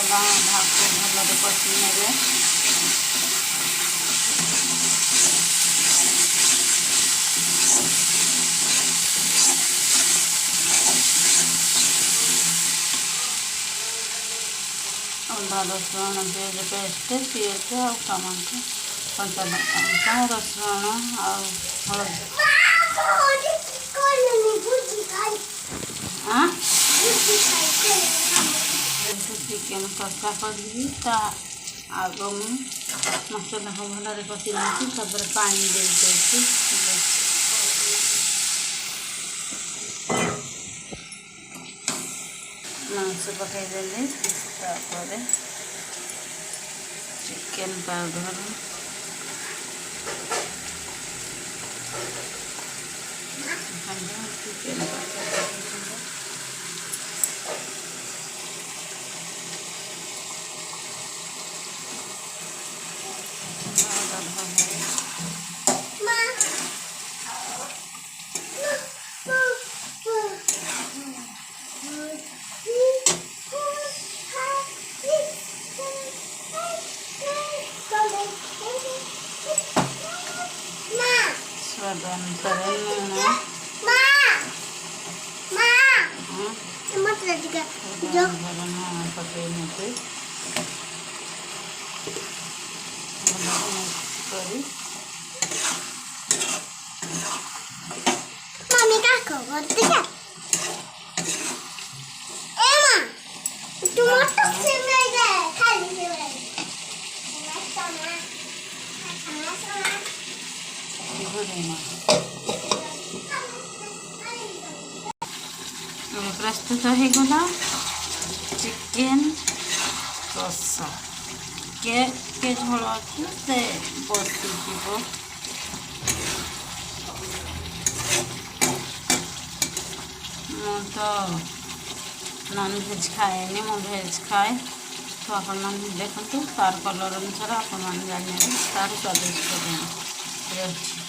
मसला भाग को भल कषि ने अदा रसुण पिज पेस्ट पीज आ टमाटो कंचा लंका रसुण आ चिकेन कषा करी आग मु मसला को भल कषि तापर पानी दे मांस पकईदेली चिकेन पाउडर चिकेन पाउडर स्वाद अनुसार पकई Mami kakak ngerti kan? Emang cuma tak sengaja kali ini. प्रस्तुत होगला चिकेन कषा के झोल अच्छे से बसी तो नॉनभेज खाएनि मु भेज खाए तो अपन देखते तार कलर अनुसार आप जान तार स्वादिष्ट